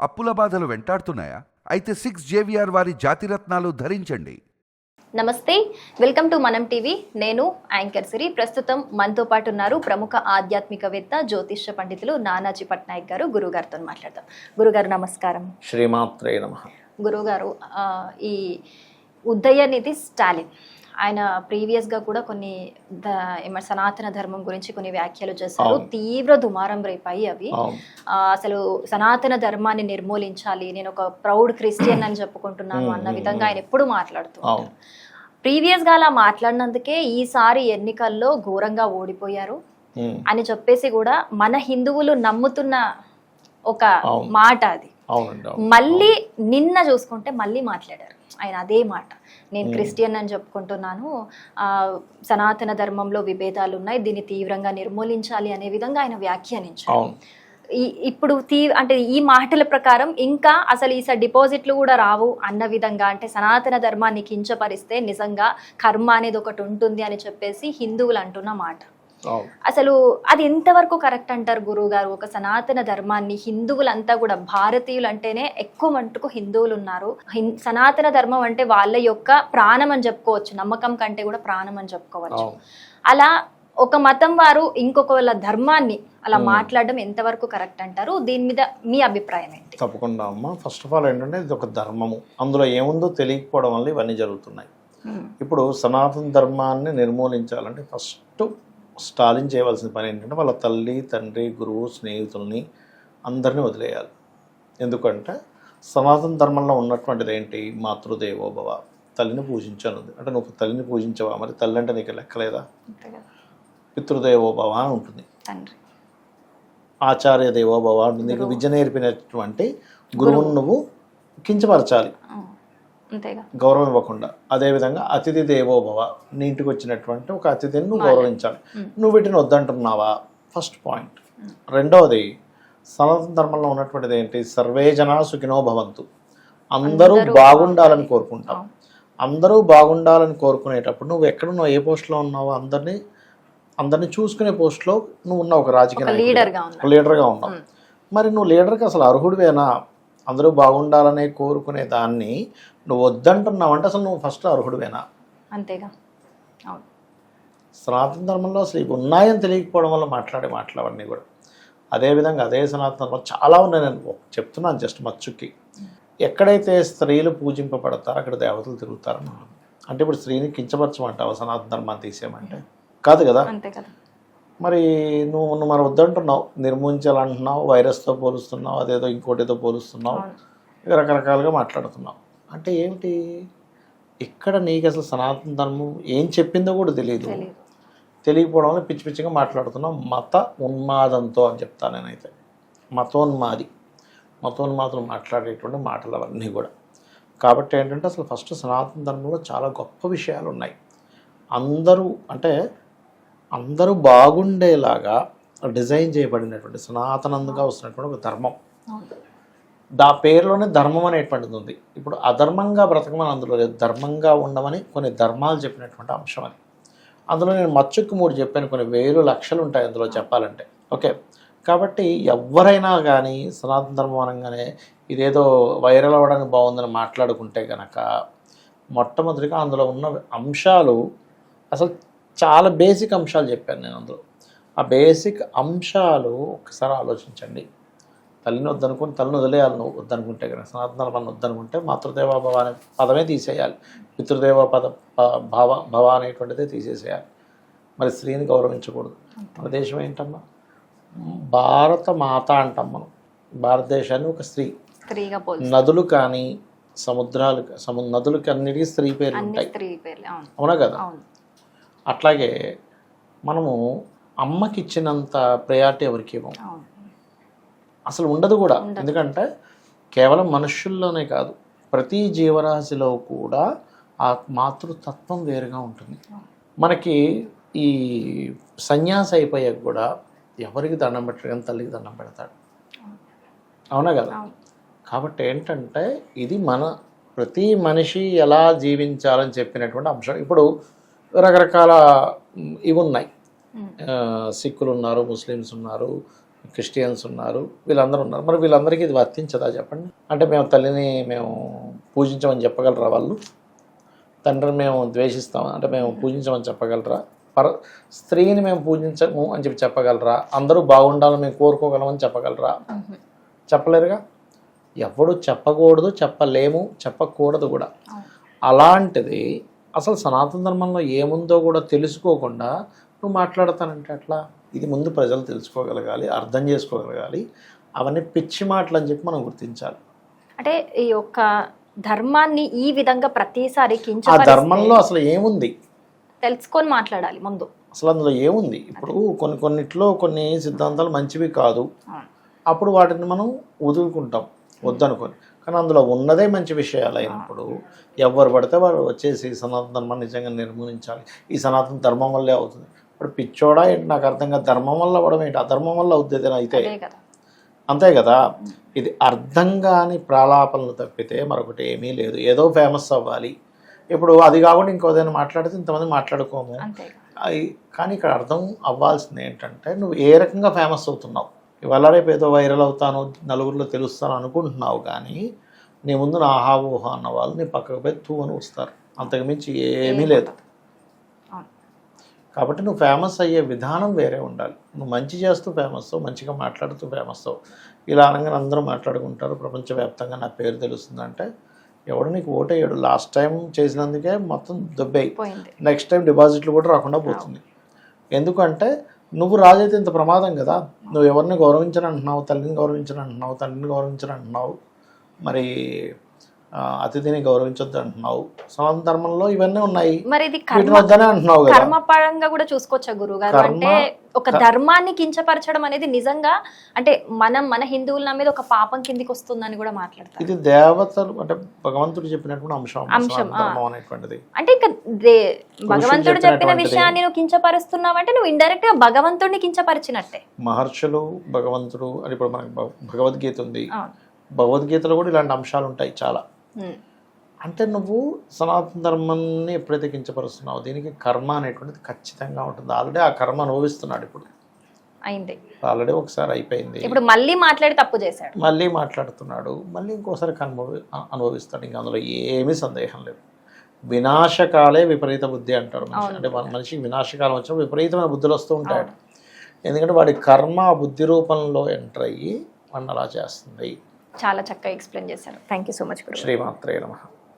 అప్పుల బాధలు వెంటాడుతున్నాయా? అయితే 6 JVR వారి జాతిరత్నాలు ధరించండి. నమస్తే, వెల్కమ్ టు మనం టీవీ. నేను యాంకర్ సిరి. ప్రస్తుతం మనతో పాటు ఉన్నారు ప్రముఖ ఆధ్యాత్మికవేత్త, జ్యోతిష్య పండితులు నానాజీ పట్నాయక్ గారు. గురుగారితో మాట్లాడదాం. గురుగారు నమస్కారం. శ్రీమాత్రే నమః. గురుగారు, ఈ ఉదయనిధి స్టాలిన్ ఆయన ప్రీవియస్గా కూడా కొన్ని సనాతన ధర్మం గురించి కొన్ని వ్యాఖ్యలు చేశారు. తీవ్ర దుమారం రేపాయి అవి. అసలు సనాతన ధర్మాన్ని నిర్మూలించాలి, నేను ఒక ప్రౌడ్ క్రిస్టియన్ అని చెప్పుకుంటున్నాను అన్న విధంగా ఆయన ఎప్పుడు మాట్లాడుతున్నారు. ప్రీవియస్గా అలా మాట్లాడినందుకే ఈసారి ఎన్నికల్లో ఘోరంగా ఓడిపోయారు అని చెప్పేసి కూడా మన హిందువులు నమ్ముతున్న ఒక మాట అది. మళ్ళీ నిన్న చూసుకుంటే మళ్ళీ మాట్లాడారు ఆయన అదే మాట. నేను క్రిస్టియన్ అని చెప్పుకుంటున్నాను, సనాతన ధర్మంలో విభేదాలు ఉన్నాయి, దీన్ని తీవ్రంగా నిర్మూలించాలి అనే విధంగా ఆయన వ్యాఖ్యానించారు. ఇప్పుడు అంటే ఈ మాటల ప్రకారం ఇంకా అసలు ఈసారి డిపాజిట్లు కూడా రావు అన్న విధంగా, అంటే సనాతన ధర్మాన్ని కించపరిస్తే నిజంగా కర్మ అనేది ఒకటి ఉంటుంది అని చెప్పేసి హిందువులు అంటున్న మాట. అసలు అది ఎంతవరకు కరెక్ట్ అంటారు గురువు గారు? ఒక సనాతన ధర్మాన్ని హిందువులంతా కూడా, భారతీయులు అంటేనే ఎక్కువ మట్టుకు హిందువులు ఉన్నారు. సనాతన ధర్మం అంటే వాళ్ళ యొక్క ప్రాణం అని చెప్పుకోవచ్చు, నమ్మకం కంటే కూడా ప్రాణం అని చెప్పుకోవచ్చు. అలా ఒక మతం వారు ఇంకొక వాళ్ళ ధర్మాన్ని అలా మాట్లాడడం ఎంతవరకు కరెక్ట్ అంటారు? దీని మీద మీ అభిప్రాయం ఏంటి? తప్పకుండా అమ్మ. ఫస్ట్ ఆఫ్ ఆల్ ఏంటంటే ఇది ఒక ధర్మము, అందులో ఏముందో తెలియకపోవడం వల్ల ఇవన్నీ జరుగుతున్నాయి. ఇప్పుడు సనాతన ధర్మాన్ని నిర్మూలించాలంటే ఫస్ట్ స్టాలిన్ చేయవలసిన పని ఏంటంటే వాళ్ళ తల్లి, తండ్రి, గురువు, స్నేహితుల్ని అందరినీ వదిలేయాలి. ఎందుకంటే సనాతన ధర్మంలో ఉన్నటువంటిది ఏంటి? మాతృదేవోభవ, తల్లిని పూజించాను. అంటే నువ్వు తల్లిని పూజించవా? మరి తల్లి అంటే నీకు లెక్కలేదా? పితృదేవోభవ అని ఉంటుంది, ఆచార్య దేవోభవ ఉంటుంది. నీకు విద్య నేర్పినటువంటి గురువును నువ్వు కించపరచాలి, గౌరవం ఇవ్వకుండా. అదేవిధంగా అతిథి దేవోభవ, నీ ఇంటికి వచ్చినటువంటి ఒక అతిథిని నువ్వు గౌరవించాలి. నువ్వు వీటిని వద్దంటున్నావా? First point. రెండవది, సనాతన ధర్మంలో ఉన్నటువంటిది ఏంటి? సర్వే జనా సుఖినో భవంతు, అందరూ బాగుండాలని కోరుకుంటాం. అందరూ బాగుండాలని కోరుకునేటప్పుడు నువ్వు ఎక్కడున్నావు, ఏ పోస్ట్లో ఉన్నావో అందరినీ చూసుకునే పోస్ట్లో నువ్వు ఉన్నావు, ఒక రాజకీయ లీడర్గా ఉన్నావు. మరి నువ్వు లీడర్కి అసలు అర్హుడివేనా? అందరూ బాగుండాలనే కోరుకునే దాన్ని నువ్వు వద్దంటున్నావు అంటే అసలు నువ్వు ఫస్ట్ అర్హుడివేనా? అంతేగా. సనాతన ధర్మంలో అసలు ఇవి ఉన్నాయని తెలియకపోవడం వల్ల మాట్లాడే మాటలవన్నీ కూడా. అదేవిధంగా అదే సనాతన ధర్మం చాలా ఉన్నాయి. నేను చెప్తున్నాను జస్ట్ మచ్చుకి. ఎక్కడైతే స్త్రీలు పూజింపబడతారో అక్కడ దేవతలు తిరుగుతారని. అంటే ఇప్పుడు స్త్రీని కించపరచమంటావు సనాతన ధర్మాన్ని తీసేయమంటే? కాదు కదా. మరి నువ్వు మరి వద్దంటున్నావు, నిర్మూలించాలంటున్నావు, వైరస్తో పోలుస్తున్నావు, అదేదో ఇంకోటితో పోలుస్తున్నావు, రకరకాలుగా మాట్లాడుతున్నావు. అంటే ఏమిటి? ఇక్కడ నీకు అసలు సనాతన ధర్మం ఏం చెప్పిందో కూడా తెలియకపోవడం వల్ల పిచ్చి పిచ్చిగా మాట్లాడుతున్నావు. మత ఉన్మాదంతో అని చెప్తాను నేనైతే. మతోన్మాదులు మాట్లాడేటువంటి మాటలు అవన్నీ కూడా. కాబట్టి ఏంటంటే అసలు ఫస్ట్ సనాతన ధర్మంలో చాలా గొప్ప విషయాలు ఉన్నాయి. అందరూ బాగుండేలాగా డిజైన్ చేయబడినటువంటి సనాతనంగా వస్తున్నటువంటి ఒక ధర్మం. దా పేరులోనే ధర్మం అనేటువంటిది ఉంది. ఇప్పుడు అధర్మంగా బ్రతకమని అందులో లేదు, ధర్మంగా ఉండమని కొన్ని ధర్మాలు చెప్పినటువంటి అంశం అది. అందులో నేను మచ్చుకు 3 చెప్పాను, కొన్ని వేలు లక్షలు ఉంటాయి అందులో చెప్పాలంటే. ఓకే, కాబట్టి ఎవరైనా కానీ సనాతన ధర్మం అనగానే ఇదేదో వైరల్ అవ్వడానికి బాగుందని మాట్లాడుకుంటే కనుక మొట్టమొదటిగా అందులో ఉన్న అంశాలు అసలు చాలా బేసిక్ అంశాలు చెప్పాను నేను అందులో. ఆ బేసిక్ అంశాలు ఒకసారి ఆలోచించండి. తల్లిని వద్దనుకుని తల్లిని వదిలేయాలి. నువ్వు వద్దనుకుంటే కనుక సనాతన ధర్మాన్ని వద్దనుకుంటే మాతృదేవోభవ అనే పదమే తీసేయాలి, పితృదేవ భవ అనేటువంటిదే తీసేసేయాలి. మరి స్త్రీని గౌరవించకూడదు. మన దేశం ఏంటమ్మా? భారత మాత అంటాం మనం. భారతదేశాన్ని ఒక స్త్రీగా, నదులు కానీ సముద్రాలు, నదులకి అన్నిటికీ స్త్రీ పేర్లు ఉంటాయి, అవునా కదా? అట్లాగే మనము అమ్మకి ఇచ్చినంత ప్రయారిటీ ఎవరికి ఇవ్వం, అసలు ఉండదు కూడా. ఎందుకంటే కేవలం మనుష్యుల్లోనే కాదు, ప్రతి జీవరాశిలో కూడా ఆ మాతృతత్వం వేరుగా ఉంటుంది. మనకి ఈ సన్యాసి అయిపోయాక కూడా ఎవరికి దండం పెట్టాడు కానీ తల్లికి దండం పెడతాడు, అవునా కదా? కాబట్టి ఏంటంటే ఇది మన ప్రతి మనిషి ఎలా జీవించాలని చెప్పినటువంటి అంశం. ఇప్పుడు రకరకాల ఇవి ఉన్నాయి, సిక్కులు ఉన్నారు, ముస్లిమ్స్ ఉన్నారు, క్రిస్టియన్స్ ఉన్నారు, వీళ్ళందరూ ఉన్నారు. మరి వీళ్ళందరికీ ఇది వర్తించదా చెప్పండి? అంటే మేము తల్లిని మేము పూజించమని చెప్పగలరా? వాళ్ళు తండ్రిని మేము ద్వేషిస్తాం అంటే మేము పూజించమని చెప్పగలరా? స్త్రీని మేము పూజించము అని చెప్పగలరా? అందరూ బాగుండాలని మేము కోరుకోగలమని చెప్పగలరా? చెప్పలేరుగా. ఎవడు చెప్పకూడదు, చెప్పలేము, చెప్పకూడదు కూడా. అలాంటిది అసలు సనాతన ధర్మంలో ఏముందో కూడా తెలుసుకోకుండా నువ్వు మాట్లాడతానంటే అట్లా. ఇది ముందు ప్రజలు తెలుసుకోగలగాలి, అర్థం చేసుకోగలగాలి. అవన్నీ పిచ్చి మాటలు అని చెప్పి మనం గుర్తించాలి. అంటే ఈ యొక్క ధర్మాన్ని ఈ విధంగా ప్రతిసారి ఆ ధర్మంలో అసలు ఏముంది తెలుసుకొని మాట్లాడాలి ముందు. అసలు అందులో ఏముంది? ఇప్పుడు కొన్నిట్లో కొన్ని సిద్ధాంతాలు మంచివి కాదు, అప్పుడు వాటిని మనం వదులుకుంటాం వద్దనుకొని. కానీ అందులో ఉన్నదే మంచి విషయాలు అయినప్పుడు ఎవరు పడితే వాడు వచ్చేసి సనాతన ధర్మాన్ని నిజంగా నిర్మూలించాలి, ఈ సనాతన ధర్మం వల్లే అవుతుంది. ఇప్పుడు పిచ్చోడా ఏంటి నాకు అర్థం కాదు. ధర్మం వల్ల అవ్వడం ఏంటి? అధర్మం వల్ల అవుతుంది అయితే అంతే కదా. ఇది అర్థం కాని ప్రాలాపనలు తప్పితే మరొకటి ఏమీ లేదు. ఏదో ఫేమస్ అవ్వాలి, ఇప్పుడు అది కాకుండా ఇంకోదైనా మాట్లాడితే ఇంతమంది మాట్లాడుకోము. కానీ ఇక్కడ అర్థం అవ్వాల్సింది ఏంటంటే నువ్వు ఏ రకంగా ఫేమస్ అవుతున్నావు. ఇవాళ రేపు ఏదో వైరల్ అవుతాను, నలుగురిలో తెలుస్తాను అనుకుంటున్నావు, కానీ నీ ముందు నా ఆహావూహ అన్న వాళ్ళు నీ పక్కకు పోయి తూ అని వస్తారు. అంతకుమించి ఏమీ లేదు. కాబట్టి నువ్వు ఫేమస్ అయ్యే విధానం వేరే ఉండాలి. నువ్వు మంచి చేస్తూ ఫేమస్ అవ్వు, మంచిగా మాట్లాడుతూ ఫేమస్ అవ్వు. ఇలా అనగానే అందరూ మాట్లాడుకుంటారు, ప్రపంచవ్యాప్తంగా నా పేరు తెలుస్తుందంటే ఎవడు నీకు ఓటేయడు. లాస్ట్ టైం చేసినందుకే మొత్తం దొబ్బేయి, నెక్స్ట్ టైం డిపాజిట్లు కూడా రాకుండా పోతుంది. ఎందుకంటే నువ్వు రాజైతే ఇంత ప్రమాదం కదా. నువ్వు ఎవరిని గౌరవించని అంటున్నావు, తల్లిని గౌరవించని అంటున్నావు, తండ్రిని గౌరవించని అంటున్నావు, మరి అతిథిని గౌరవించొద్దు అంటున్నావు. సనాతన ధర్మంలో ఇవన్నీ ఉన్నాయి, మరి ఇది వద్దనే అంటున్నావు కదా. కర్మపరంగా కూడా చూసుకోవచ్చా గురువు గారు? అంటే ఒక ధర్మాన్ని కించపరచడం అనేది నిజంగా అంటే మన హిందువుల మీద ఒక పాపం కిందికి వస్తుందని కూడా మాట్లాడతారు. ఇది దేవతలు అంటే భగవంతుడు చెప్పినటువంటి అంశం అనేటువంటిది. అంటే ఇంకా భగవంతుడు చెప్పిన విషయాన్ని నువ్వు కించపరుస్తున్నావు అంటే నువ్వు ఇండైరెక్ట్ గా భగవంతుడిని కించపరిచినట్టే. మహర్షులు, భగవంతుడు అని ఇప్పుడు మనకి భగవద్గీత ఉంది. భగవద్గీతలో కూడా ఇలాంటి అంశాలు ఉంటాయి చాలా. అంటే నువ్వు సనాతన ధర్మాన్ని ఎప్పుడైతే కించపరుస్తున్నావు, దీనికి కర్మ అనేటువంటిది ఖచ్చితంగా ఉంటుంది. ఆల్రెడీ ఆ కర్మ అనుభవిస్తున్నాడు. ఇప్పుడు అయింది, ఆల్రెడీ ఒకసారి అయిపోయింది. ఇప్పుడు మళ్ళీ మాట్లాడి తప్పు చేశాడు, మళ్ళీ మాట్లాడుతున్నాడు, మళ్ళీ ఇంకోసారి అనుభవిస్తాడు. ఇంకా అందులో ఏమీ సందేహం లేదు. వినాశకాలే విపరీత బుద్ధి అంటారు మనిషి. అంటే మన మనిషికి వినాశకాలం వచ్చినప్పుడు విపరీతమైన బుద్ధులు వస్తూ ఉంటాయి. ఎందుకంటే వాడి కర్మ ఆ బుద్ధి రూపంలో ఎంటర్ అయ్యి వాడిని అలా చేస్తుంది. చాలా చక్కగా ఎక్స్ప్లెయిన్ చేశారు. Thank you so much. శ్రీమాత్రే నమః.